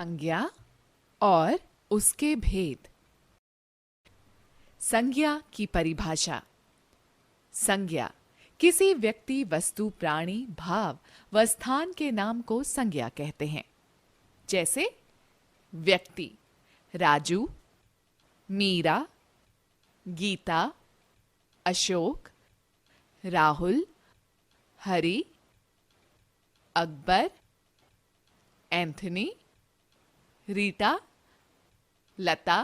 संज्ञा और उसके भेद। संज्ञा की परिभाषा। संज्ञा किसी व्यक्ति, वस्तु, प्राणी, भाव व स्थान के नाम को संज्ञा कहते हैं। जैसे व्यक्ति राजू, मीरा, गीता, अशोक, राहुल, हरि, अकबर, एंथनी, रीटा, लता,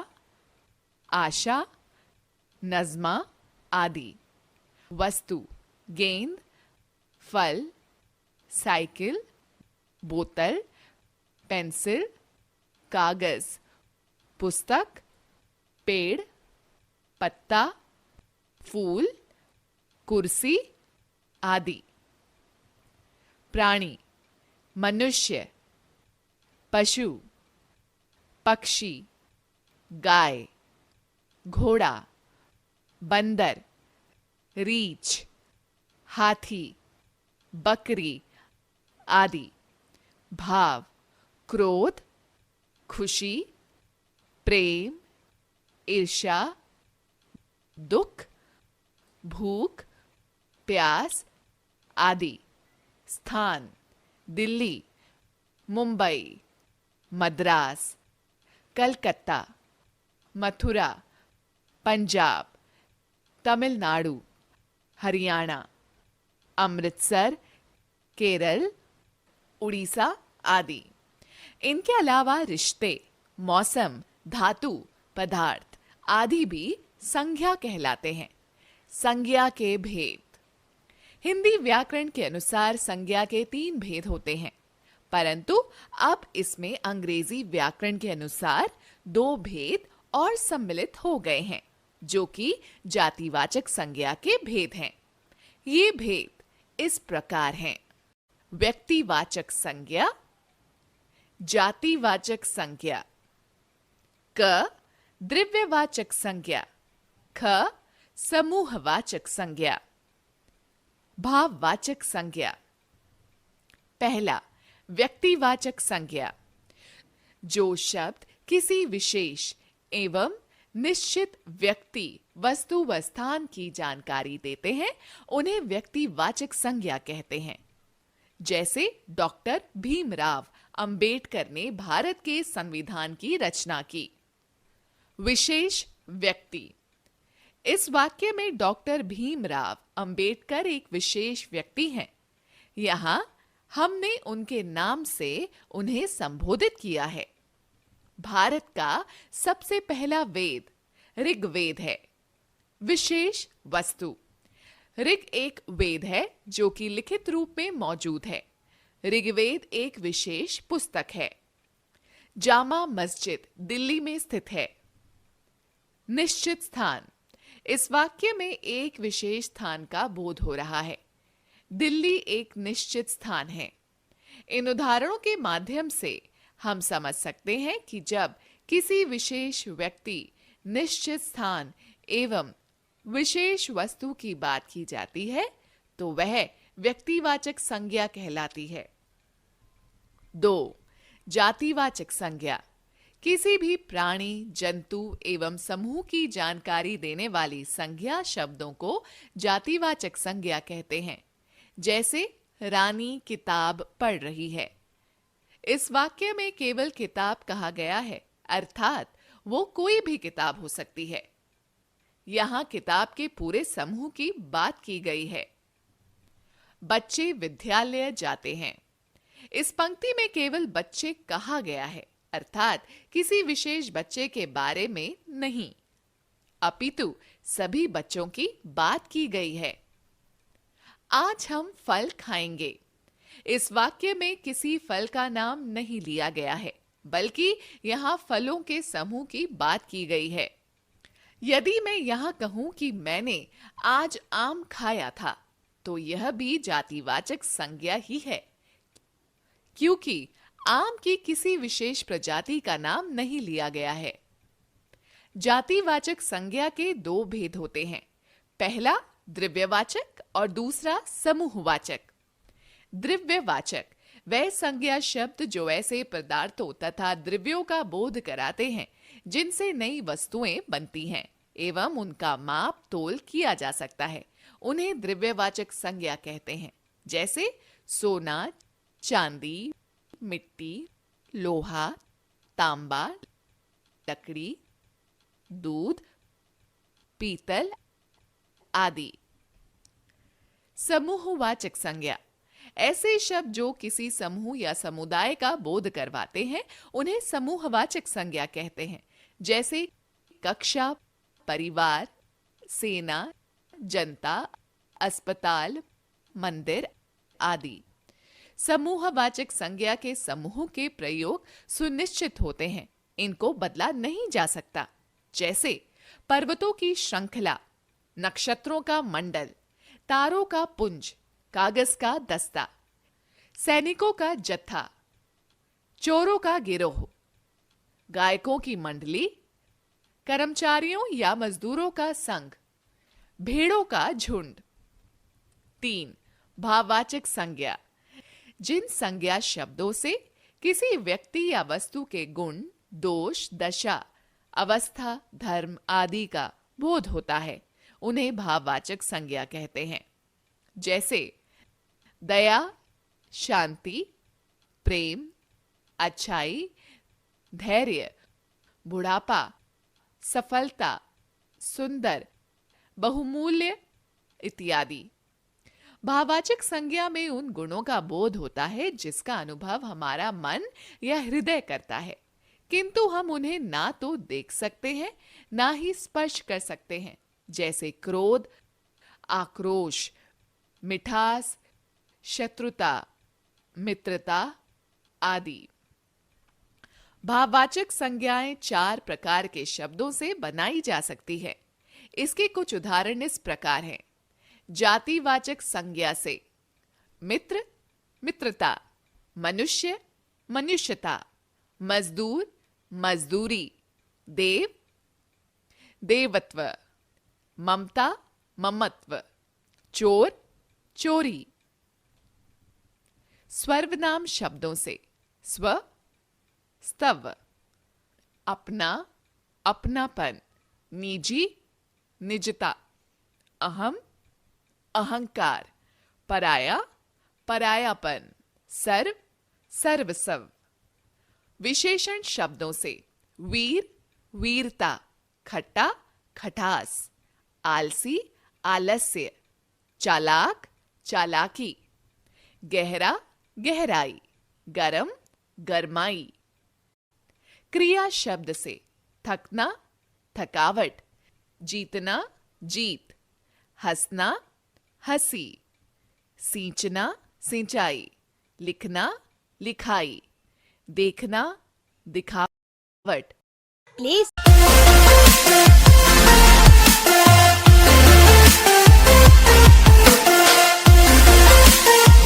आशा, नज़्मा आदि। वस्तु गेंद, फल, साइकिल, बोतल, पेंसिल, कागज, पुस्तक, पेड़, पत्ता, फूल, कुर्सी आदि। प्राणी मनुष्य, पशु, पक्षी, गाय, घोड़ा, बंदर, रीछ, हाथी, बकरी आदि। भाव क्रोध, खुशी, प्रेम, ईर्ष्या, दुख, भूख, प्यास आदि। स्थान दिल्ली, मुंबई, मद्रास, कलकत्ता, मथुरा, पंजाब, तमिलनाडु, हरियाणा, अमृतसर, केरल, उड़ीसा आदि। इनके अलावा रिश्ते, मौसम, धातु, पदार्थ आदि भी संज्ञा कहलाते हैं। संज्ञा के भेद। हिंदी व्याकरण के अनुसार संज्ञा के 3 भेद होते हैं, परंतु अब इसमें अंग्रेजी व्याकरण के अनुसार 2 भेद और सम्मिलित हो गए हैं, जो कि जातिवाचक संज्ञा के भेद हैं। ये भेद इस प्रकार हैं: व्यक्तिवाचक संज्ञा, जातिवाचक संज्ञा, क द्रव्यवाचक संज्ञा, ख समूहवाचक संज्ञा। भाववाचक संज्ञा। पहला, व्यक्तिवाचक संज्ञा। जो शब्द किसी विशेष एवं निश्चित व्यक्ति, वस्तु व स्थान की जानकारी देते हैं, उन्हें व्यक्तिवाचक संज्ञा कहते हैं। जैसे डॉक्टर भीमराव अंबेडकर ने भारत के संविधान की रचना की। विशेष व्यक्ति। इस वाक्य में डॉक्टर भीमराव अंबेडकर एक विशेष व्यक्ति हैं। यहां हमने उनके नाम से उन्हें संबोधित किया है। भारत का सबसे पहला वेद ऋग्वेद है। विशेष वस्तु। ऋग एक वेद है जो कि लिखित रूप में मौजूद है। ऋग्वेद एक विशेष पुस्तक है। जामा मस्जिद दिल्ली में स्थित है। निश्चित स्थान। इस वाक्य में एक विशेष स्थान का बोध हो रहा है। दिल्ली एक निश्चित स्थान है। इन उदाहरणों के माध्यम से हम समझ सकते हैं कि जब किसी विशेष व्यक्ति, निश्चित स्थान एवं विशेष वस्तु की बात की जाती है तो वह व्यक्तिवाचक संज्ञा कहलाती है। 2. जातिवाचक संज्ञा। किसी भी प्राणी, जंतु एवं समूह की जानकारी देने वाली संज्ञा शब्दों को जातिवाचक संज्ञा कहते हैं। जैसे रानी किताब पढ़ रही है। इस वाक्य में केवल किताब कहा गया है, अर्थात वो कोई भी किताब हो सकती है। यहां किताब के पूरे समूह की बात की गई है। बच्चे विद्यालय जाते हैं। इस पंक्ति में केवल बच्चे कहा गया है, अर्थात किसी विशेष बच्चे के बारे में नहीं, अपितु सभी बच्चों की बात की गई है। आज हम फल खाएंगे। इस वाक्य में किसी फल का नाम नहीं लिया गया है, बल्कि यहां फलों के समूह की बात की गई है। यदि मैं यहां कहूं कि मैंने आज आम खाया था, तो यह भी जातिवाचक संज्ञा ही है, क्योंकि आम की किसी विशेष प्रजाति का नाम नहीं लिया गया है। जातिवाचक संज्ञा के 2 भेद होते हैं। पहला द्रव्यवाचक और दूसरा समूहवाचक। द्रव्यवाचक वह संज्ञा शब्द जो ऐसे पदार्थों तथा द्रव्यों का बोध कराते हैं जिनसे नई वस्तुएं बनती हैं एवं उनका माप तोल किया जा सकता है, उन्हें द्रव्यवाचक संज्ञा कहते हैं। जैसे सोना, चांदी, मिट्टी, लोहा, तांबा, लकड़ी, दूध, पीतल आदि। समूहवाचक संज्ञा ऐसे शब्द जो किसी समूह या समुदाय का बोध करवाते हैं उन्हें समूहवाचक संज्ञा कहते हैं। जैसे कक्षा, परिवार, सेना, जनता, अस्पताल, मंदिर आदि। समूहवाचक संज्ञा के समूह के प्रयोग सुनिश्चित होते हैं, इनको बदला नहीं जा सकता। जैसे पर्वतों की श्रृंखला, नक्षत्रों का मंडल, तारों का पुंज, कागज का दस्ता, सैनिकों का जत्था, चोरों का गिरोह, गायकों की मंडली, कर्मचारियों या मजदूरों का संघ, भेड़ों का झुंड। 3. भाववाचक संज्ञा जिन संज्ञा शब्दों से किसी व्यक्ति या वस्तु के गुण, दोष, दशा, अवस्था, धर्म आदि का बोध होता है उन्हें भाववाचक संज्ञा कहते हैं। जैसे दया, शांति, प्रेम, अच्छाई, धैर्य, बुढ़ापा, सफलता, सुंदर, बहुमूल्य इत्यादि। भाववाचक संज्ञा में उन गुणों का बोध होता है जिसका अनुभव हमारा मन या हृदय करता है, किंतु हम उन्हें ना तो देख सकते हैं ना ही स्पर्श कर सकते हैं। जैसे क्रोध, आक्रोश, मिठास, शत्रुता, मित्रता आदि। भाववाचक संज्ञाएं 4 प्रकार के शब्दों से बनाई जा सकती है। इसके कुछ उदाहरण इस प्रकार हैं। जातिवाचक संज्ञा से मित्र, मित्रता, मनुष्य, मनुष्यता, मजदूर, मजदूरी, देव, देवत्व, ममता, ममत्व, चोर, चोरी। सर्वनाम शब्दों से स्व, स्तव, अपना, अपनापन, निजी, निजता, अहम, अहंकार, पराया, परायापन, सर्व, सर्वस्व। विशेषण शब्दों से वीर, वीरता, खट्टा, खटास, आलसी, आलस्य, चालाक, चालाकी, गहरा, गहराई, गरम, गरमाई। क्रिया शब्द से थकना, थकावट, जीतना, जीत, हंसना, हंसी, सींचना, सिंचाई, लिखना, लिखाई, देखना, दिखावट। Please